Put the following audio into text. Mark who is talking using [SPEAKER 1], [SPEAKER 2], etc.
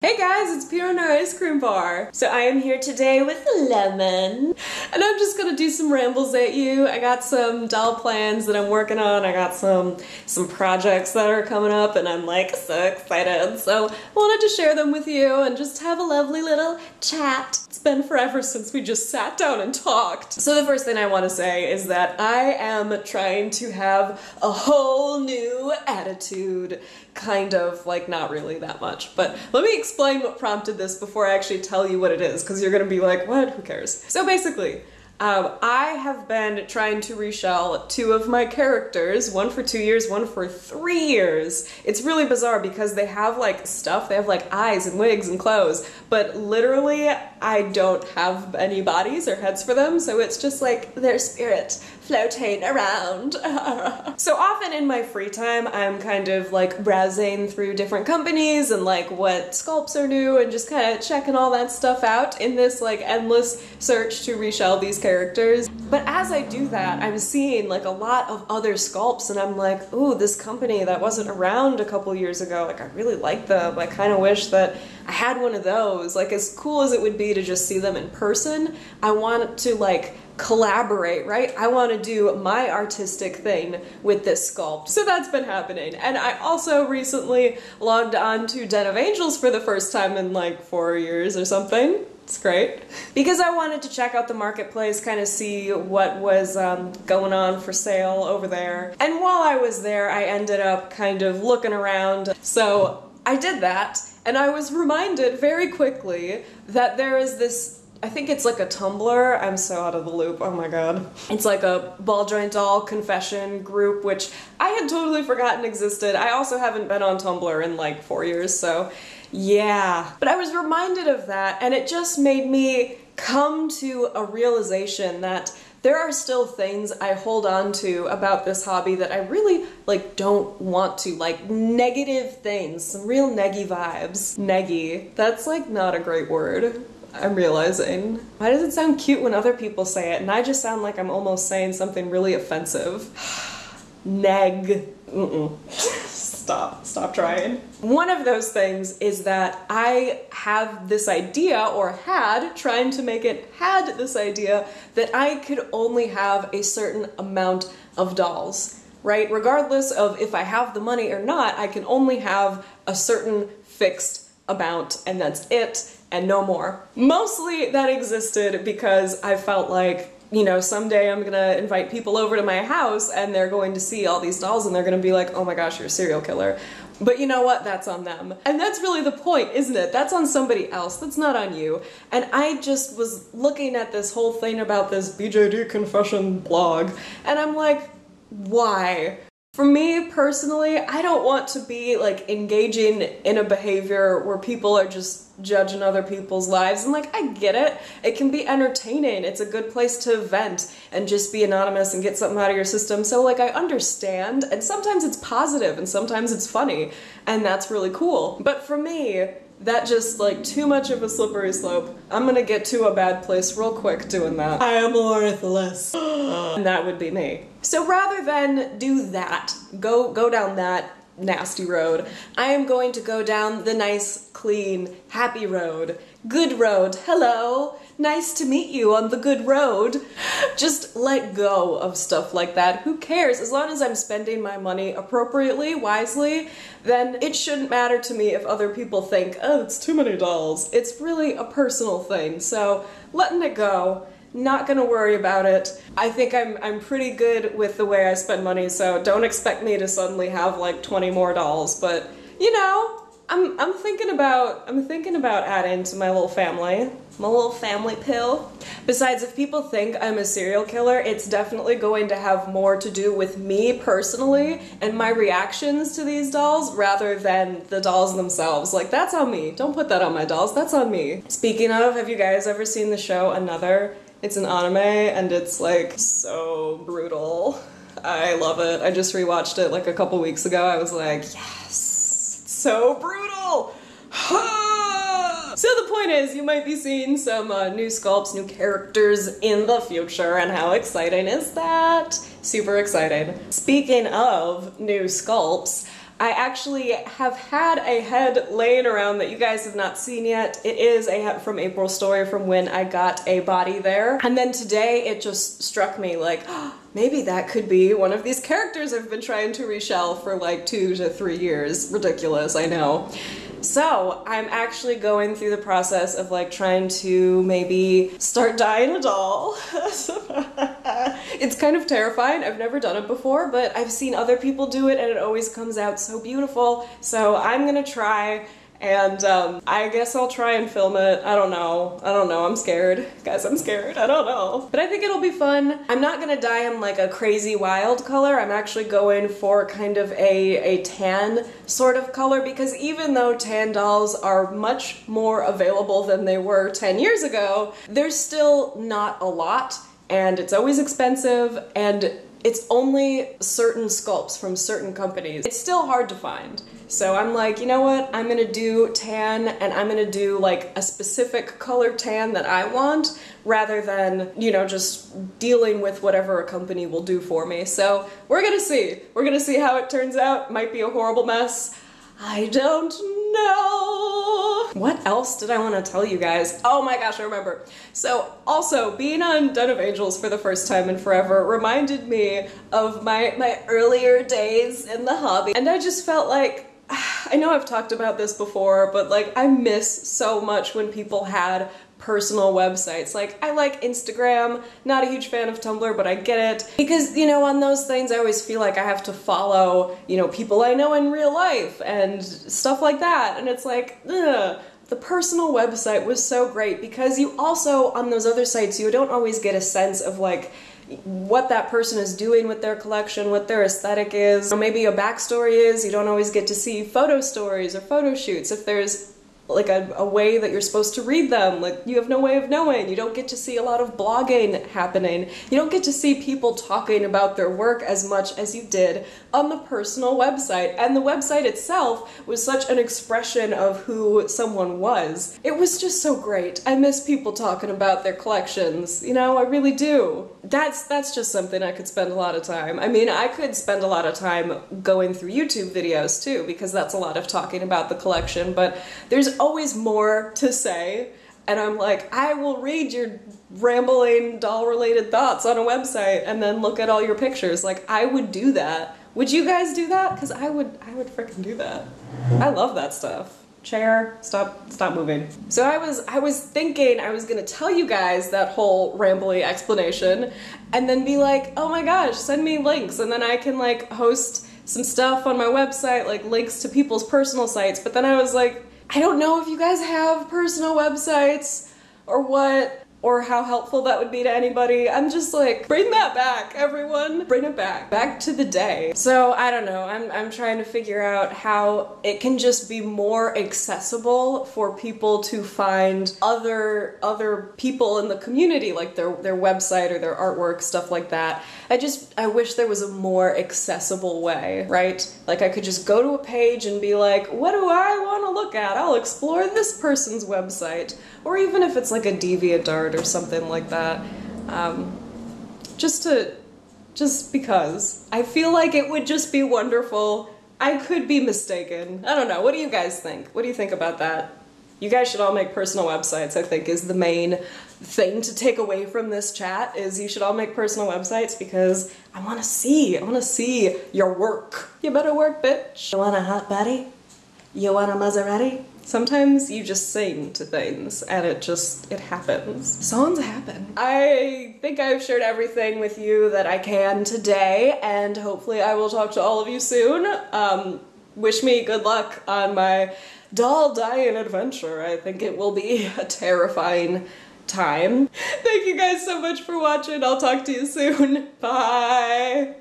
[SPEAKER 1] Hey guys, it's Piano Ice Cream Bar. So I am here today with Lemon, and I'm just gonna do some rambles at you. I got some doll plans that I'm working on. I got some projects that are coming up, and I'm like so excited. So I wanted to share them with you and just have a lovely little chat. It's been forever since we just sat down and talked. So the first thing I want to say is that I am trying to have a whole new attitude. Kind of, like, not really that much, but let me explain what prompted this before I actually tell you what it is, because you're gonna be like, what? Who cares? So basically, I have been trying to reshell two of my characters, one for 2 years, one for 3 years. It's really bizarre because they have like stuff, they have like eyes and wigs and clothes, but literally I don't have any bodies or heads for them, so it's just like their spirit floating around. So often in my free time, I'm kind of like browsing through different companies and like what sculpts are new and just kind of checking all that stuff out in this like endless search to reshell these characters. But as I do that, I'm seeing like a lot of other sculpts and I'm like, ooh, this company that wasn't around a couple years ago, like I really like them. I kind of wish that I had one of those. Like as cool as it would be to just see them in person, I want to like collaborate, right? I want to do my artistic thing with this sculpt. So that's been happening. And I also recently logged on to Den of Angels for the first time in like 4 years or something. It's great. Because I wanted to check out the marketplace, kind of see what was going on for sale over there. And while I was there, I ended up kind of looking around. So I did that, and I was reminded very quickly that there is this, I think it's like a Tumblr, I'm so out of the loop, oh my god. It's like a ball joint doll confession group, which I had totally forgotten existed. I also haven't been on Tumblr in like 4 years, so yeah. But I was reminded of that, and it just made me come to a realization that there are still things I hold on to about this hobby that I really, like, don't want to. Like, negative things, some real neggy vibes. Neggy. That's, like, not a great word. I'm realizing. Why does it sound cute when other people say it, and I just sound like I'm almost saying something really offensive? Neg. Stop trying. One of those things is that I have this idea, or trying to make it had this idea, that I could only have a certain amount of dolls, right? Regardless of if I have the money or not, I can only have a certain fixed amount, and that's it, and no more. Mostly that existed because I felt like, you know, someday I'm gonna invite people over to my house and they're going to see all these dolls and they're gonna be like, oh my gosh, you're a serial killer. But you know what? That's on them. And that's really the point, isn't it? That's on somebody else. That's not on you. And I just was looking at this whole thing about this BJD confession blog, and I'm like, why? For me personally, I don't want to be like engaging in a behavior where people are just judging other people's lives. And like, I get it. It can be entertaining. It's a good place to vent and just be anonymous and get something out of your system. So like, I understand. And sometimes it's positive and sometimes it's funny. And that's really cool. But for me, that just like too much of a slippery slope. I'm gonna get to a bad place real quick doing that. I am worthless. And that would be me. So rather than do that, go down that nasty road, I am going to go down the nice, clean, happy road. Good road. Hello. Nice to meet you on the good road. Just let go of stuff like that. Who cares? As long as I'm spending my money appropriately, wisely, then it shouldn't matter to me if other people think, oh, it's too many dolls. It's really a personal thing. So letting it go. Not gonna worry about it. I think I'm pretty good with the way I spend money, so don't expect me to suddenly have like 20 more dolls, but you know, I'm thinking about adding to my little family pill. Besides, if people think I'm a serial killer, it's definitely going to have more to do with me personally and my reactions to these dolls rather than the dolls themselves. Like, that's on me. Don't put that on my dolls, that's on me. Speaking of, have you guys ever seen the show Another? It's an anime and it's like so brutal. I love it. I just rewatched it like a couple weeks ago. I was like, yes, it's so brutal. So the point is, you might be seeing some new sculpts, new characters in the future, and how exciting is that? Super exciting. Speaking of new sculpts, I actually have had a head laying around that you guys have not seen yet. It is a head from April's story from when I got a body there. And then today it just struck me like, oh, maybe that could be one of these characters I've been trying to reshell for like 2 to 3 years. Ridiculous, I know. So I'm actually going through the process of like trying to maybe start dyeing a doll. It's kind of terrifying. I've never done it before, but I've seen other people do it and it always comes out so beautiful. So I'm gonna try, and I guess I'll try and film it. I don't know. I'm scared. Guys, I'm scared. I don't know. But I think it'll be fun. I'm not gonna dye him like a crazy wild color. I'm actually going for kind of a tan sort of color, because even though tan dolls are much more available than they were 10 years ago, there's still not a lot, and it's always expensive, and it's only certain sculpts from certain companies. It's still hard to find. So I'm like, you know what? I'm gonna do tan, and I'm gonna do like a specific color tan that I want, rather than, you know, just dealing with whatever a company will do for me. So we're gonna see. We're gonna see how it turns out. Might be a horrible mess. I don't know. What else did I want to tell you guys? Oh my gosh, I remember. So also, being on Den of Angels for the first time in forever reminded me of my earlier days in the hobby. And I just felt like, I know I've talked about this before, but like I miss so much when people had personal websites. Like, I like Instagram, not a huge fan of Tumblr, but I get it. Because, you know, on those things I always feel like I have to follow, you know, people I know in real life and stuff like that. And it's like, ugh. The personal website was so great because you also, on those other sites, you don't always get a sense of like what that person is doing with their collection, what their aesthetic is, or maybe a backstory is. You don't always get to see photo stories or photo shoots if there's like a way that you're supposed to read them. Like, you have no way of knowing. You don't get to see a lot of blogging happening. You don't get to see people talking about their work as much as you did on the personal website. And the website itself was such an expression of who someone was. It was just so great. I miss people talking about their collections. You know, I really do. That's just something I could spend a lot of time. I mean, I could spend a lot of time going through YouTube videos too, because that's a lot of talking about the collection, but there's always more to say, and I'm like, I will read your rambling doll-related thoughts on a website and then look at all your pictures. Like, I would do that. Would you guys do that? Because I would freaking do that. I love that stuff. Chair, stop moving. So I was thinking I was gonna tell you guys that whole rambly explanation and then be like, oh my gosh, send me links, and then I can like host some stuff on my website, like links to people's personal sites. But then I was like, I don't know if you guys have personal websites or what, or how helpful that would be to anybody. I'm just like, bring that back, everyone. Bring it back. Back to the day. So I don't know, I'm trying to figure out how it can just be more accessible for people to find other people in the community, like their website or their artwork, stuff like that. I wish there was a more accessible way, right? Like, I could just go to a page and be like, what do I want to look at? I'll explore this person's website. Or even if it's like a DeviantArt or something like that. Just because. I feel like it would just be wonderful. I could be mistaken. I don't know. What do you guys think? What do you think about that? You guys should all make personal websites, I think, is the main thing to take away from this chat, is you should all make personal websites, because I want to see your work. You better work, bitch. You want a hot body? You want a Maserati? Sometimes you just sing to things and it happens. Songs happen. I think I've shared everything with you that I can today, and hopefully I will talk to all of you soon. Wish me good luck on my doll dyeing adventure. I think it will be a terrifying time. Thank you guys so much for watching. I'll talk to you soon. Bye!